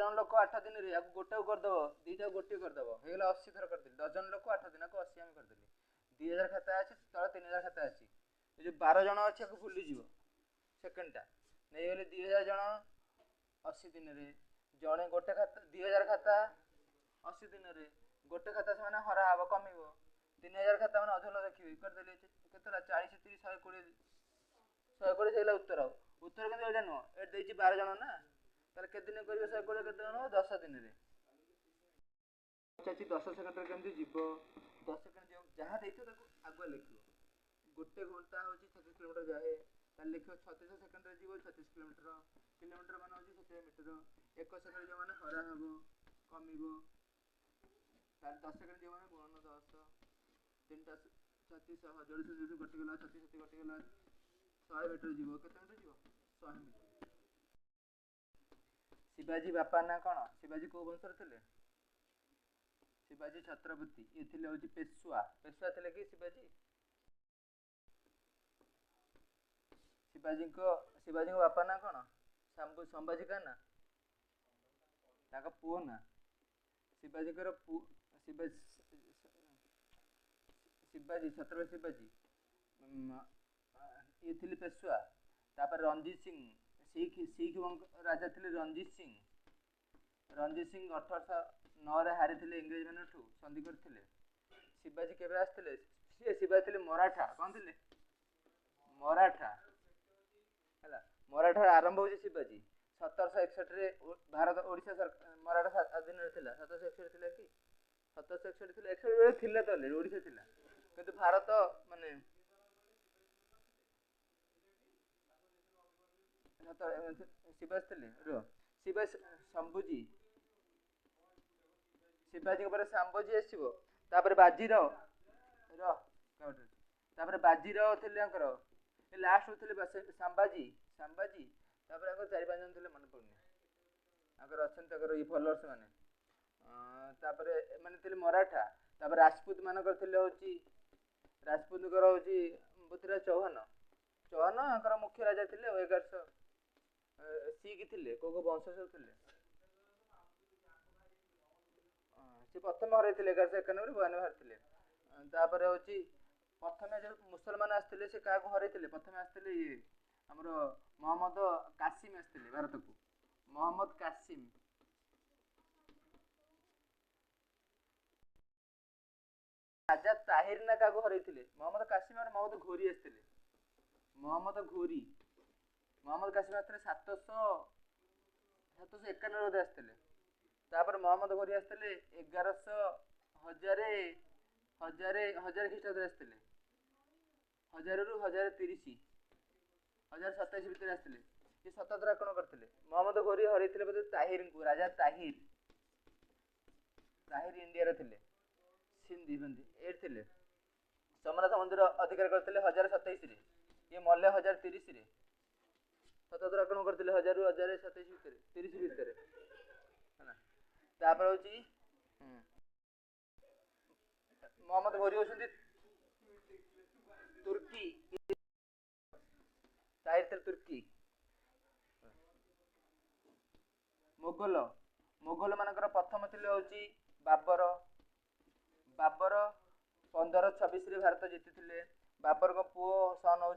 जन लोक 8 दिन रे या गोटे करदेव दीटा गोटे करदेव हो 80 थर करदेली 10 जन लोक 8 दिन को 80 आम करदेली 2000 खाता अच्छी तले 3000 खाता अच्छी जो 12 जन अच्छे भूलीज सेकेंडटा नहीं गले 2000 जन 80 दिन रे जड़े गोटे खाता 2000 खाता 80 दिन रे गोटे खाता से हरा हम कम 3000 खाता मैंने अधल देखिए करदेली केतला 40 30 120 120 उत्तर उत्तर के एटा नुह ए 12 जन ना ताले केते दिन करियो 120 केते जन 10 दिन रे चाची 10 सेकंड रे केमती जीवो 10 सेकंड जहाँ देखियो ताको आगुआ लिखियो गोटे घंटा होची 36 किलोमीटर जाए ताले लिखियो 36 सेकंड रे जीवो 36 किलोमीटर किलोमीटर माने होची 70 मीटर 1 सेकंड जो माने हरा हबो कमिबो ताले 10 सेकंड जो माने गुणन 10 तीनटा 36 जोड़ी से गटी गला 36 गटी गला 100 मीटर जीवो केते मीटर जीवो 100 मीटर शिवाजी बापा ना कौन शिवाजी को वंशर थे शिवाजी छत्रपति ये थे हूँ पेशवा पेशवा थे कि शिवाजी शिवाजी को बापा ना कौन संभाजी का ना पुओ ना शिवाजी शिवाजी छत्रपति शिवाजी ये थे पेशवा तापर रणजीत सिंह सिख राजा थे रणजीत सिंह 1809 रे हारी थे इंग्रेज मान संधि करते शिवाजी केवे आसते शिवाजी थे मराठा कौन थे मराठा है मराठा आरंभ हो शिवाजी 1761 रे भारत ओडिशा मराठा अधीन 1761 कि 1761 तो ओडिशा थिला किंतु भारत माने शिवाजी थे शिवाजी शंभुजी शिवाजी शंभुजी आसो तापर बाजीराव बाजीराव थे लास्ट थे संभाजी संभाजी तापर 4-5 जन थे मन पड़नी अच्छा ये फॉलोअर्स माने तापर माने थे मराठा तापर राजपूत मानकर थे हूँ राजपूत पृथ्वीराज चौहान चौहान मुख्य राजा थे 1100 सिख थे को वंश सब थे सी प्रथम हर 1191 92 हारी तापर हूँ प्रथम जो मुसलमान आसते से क्या हर प्रथम आसते ये आमर मोहम्मद कासिम आसते भारत को मोहम्मद कासिम राजा ताहिर ना क्या हर मोहम्मद कासिम और मोहम्मद घोरी आसते मोहम्मद घोरी मोहम्मद कासिम आसते 791 आसते तापर मोहम्मद घोरी आसते 1100 हजार ख्रीष्टाब्द आसते 1000 ରୁ 1030 1027 भितर आसते ये 77 आक्रमण करते मोहम्मद घोरी हर बोधे ताहिर को राजा ताहिर इंडिया थे सिंधी बंदी एट थे सोमनाथ मंदिर अधिकार करते 1027 ये मल्ले 1030 77 आक्रमण करते 1000 ରୁ 1027 भितर 30 भितर तापर हूँ मोहम्मद घोरी होती तुर्की ताहिर थे तुर्की मोगल मोगल मानकर प्रथम थे हूँ बाबर बाबर 1526 भारत जीति बाबर को पुओ सन हूँ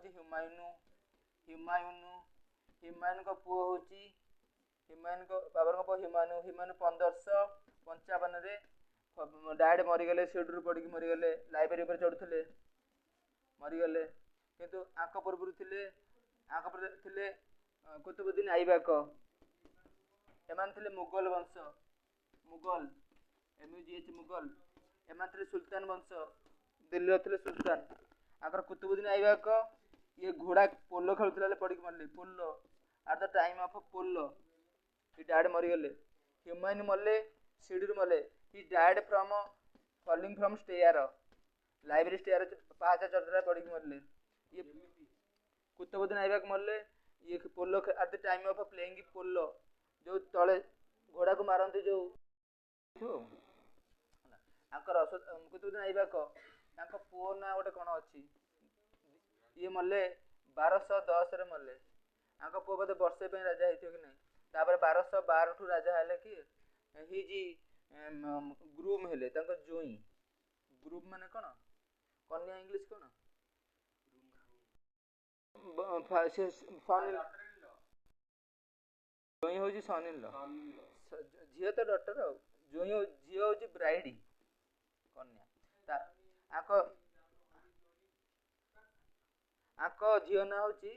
हुमायून को पुओ हूँ हुमायून को बाबर को पुओ हुमायून 1555 डायरेक्ट मरीगले सीढ़ी पड़ मरीगले लाइब्रेरी पर चढ़ुले मरीगले किंतु आक पूर्व थे कुतुबुद्दीन ऐबक एमान थे मुगल वंश मुगल MUGH मुगल एमान थे सुल्तान वंश दिल्ली थे सुल्तान आकर कुतुबुद्दीन ऐबक ये घोड़ा पोलो खेलुला पड़ मरले polo at the time of polo he died मरीगले हुमायून मरले सीढ़ी मरले he died from falling from stair library stair पाँच चढ़ा पड़ मरले ये कुतुबुद्दीन ऐबक मरले ये polo at the time of playing polo जो तले घोड़ा को मारती जो कुतुबुद्दीन ऐबक पुओ ना गोटे कौन अच्छी ये मरले 1210 मरले पुओ बोधे वर्षे राजा होती कि नहीं तापर 1212 ठू राजा हेले कि हिजी ग्रूम हेले तांको जोई ग्रूम माने कोन कन्या इंग्लिश कोन से सन जोई होजी सन इन ल झियो तो डॉक्टर जोई झियो होजी ब्राइड कन्या ता आको आको झियो ना होची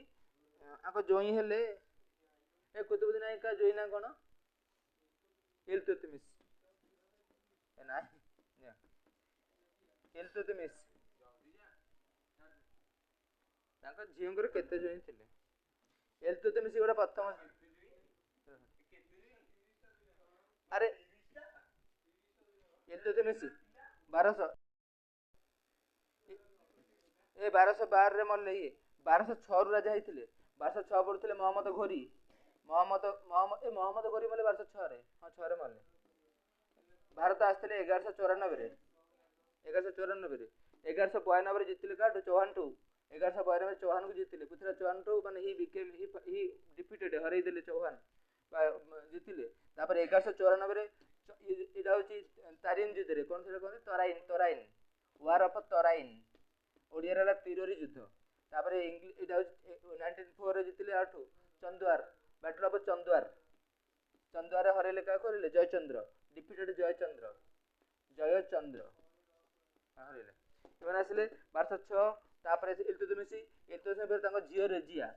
आको जोई हेले ए कुतुबुद्दीन नायक का जोई ना कोन इल्तुतमिश ए ना इल्तुतमिश तांको झियोंकर केते जोई थिले इल्तुतमिश गोटा प्रथम अरे इल्तुतमिश 1200 ए 1212 रे मरले ये 1206 रु राजा हेतिले 1206 पड़ुଥିଲେ मोहम्मद घोरी मोहम्मद घोरी मरले 1206 रे हां 6 रे मरले भारत आस्ते 1194 रे 1194 रे 1192 रे जितले काटू चौहान टू 1192 में चौहान को जीतिले पृथ्वीराज चौहान टू माने ही डिफीटेड हरई देले चौहान जीतिले तापर 1194 रे इडा होची तारिन युद्ध रे कोन से कोन तराइन वार ऑफ तराइन ओडिया रे तिरोरी युद्ध तापर इडा होची 1904 रे जीतिले आठू चंद्वार बैटल ऑफ चंद्वार हरेले का करले जयचंद्र डिफीटेड जयचंद्र हरेले इवन आसिले 1206 तापर इल्तुतमिश फिर तांको जियो रेजिया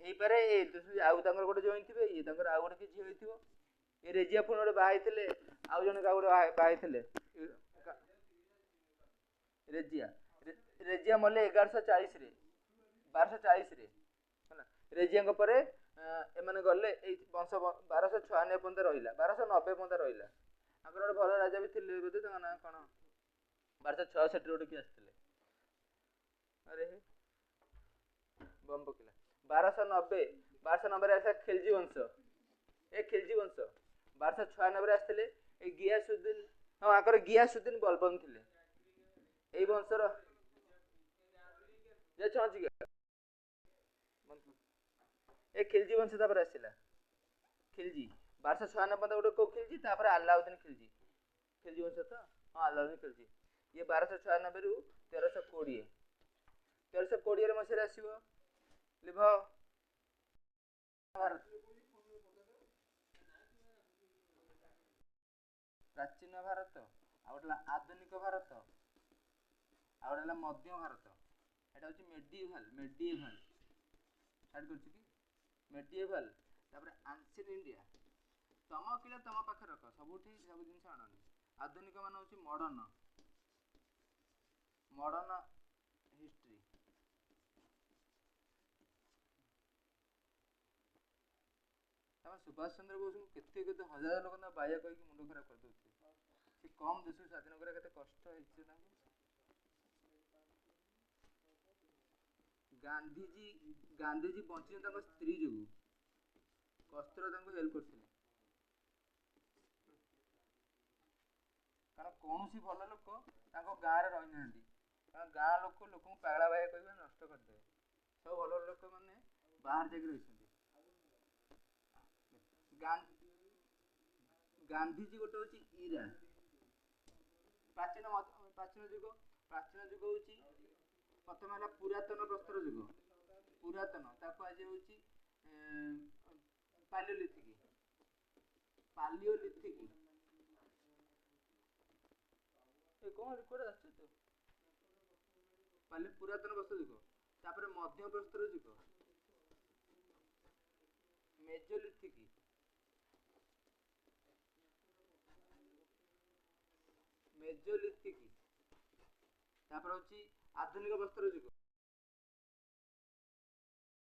एई पारे इल्तुतमिश आउ तांकर गोटे जोइन थिबे ये तांकर आउ गोटे कि जियो हेतिबो ए रेजिया पुन गोटे बाहाई थिले आउ जने का गोटे बाहाई थिले रेजिया मले 1140 रे 1240 रे हला रेजिया को परे एमाने गले ए वंश 1296 पर्यंत रहिला 1290 पर्यंत रहिला आकर गोटे भल राजा भी थिले बोधे तांका ना कोन 1266 रे गोटे कि आस्थिले अरे बम पकिला 1290 रे आसा खिलजी वंश ए खिलजी वंश 1296 रे आस्थिले ए गियासुद्दीन हां आकर गियासुद्दीन बलबन थिले एई वंशर जे छंची ए खिलजी वंश तापर आसिला खिलजी 1296 पर्यंत गोटे को खिलजी तापर अलाउद्दीन खिलजी वंश तो हां अलाउद्दीन खिलजी ये 1296 रु 1320 रे मसेर आसीबो लिभ भारत प्राचीन भारत आउटला आधुनिक भारत आउटला मध्य भारत एटा होची मेडिएवल स्टार्ट करछि कि मेडिएवल तापर एंशिएंट इंडिया तम किला तम पाखे रख सबुठी सब जिंस आननी आधुनिक मान होची मॉडर्न हिस्ट्री तम सुभाष चंद्र बोस को केते हजार लोक ना बाया कहि मुंड खराब कर दउथि से कम देश स्वाधीन करे केते कष्ट हिचे तांको गांधीजी बंची तांको स्त्री जोगु कष्टर तांको हेल्प करथिले कारण कोनोसी भल लोक तांको गाँ रे रहि नांती कारण गाँ लोक पागला भाई कहबे नष्ट कर देबे सब भल लोक माने बाहर जाके रहिसंती गांधीजी गोटे होची इरा प्राचीन युग होची प्रथम है पुरातन प्रस्तर युग पुरातन ताको आज होची पालियोलिथिक ए कोन रिकॉर्ड आछे तो पुरातन प्रस्तर युग तापर मध्य प्रस्तर युग मेजोलिथिक तापर होची आधुनिक प्रस्तर युग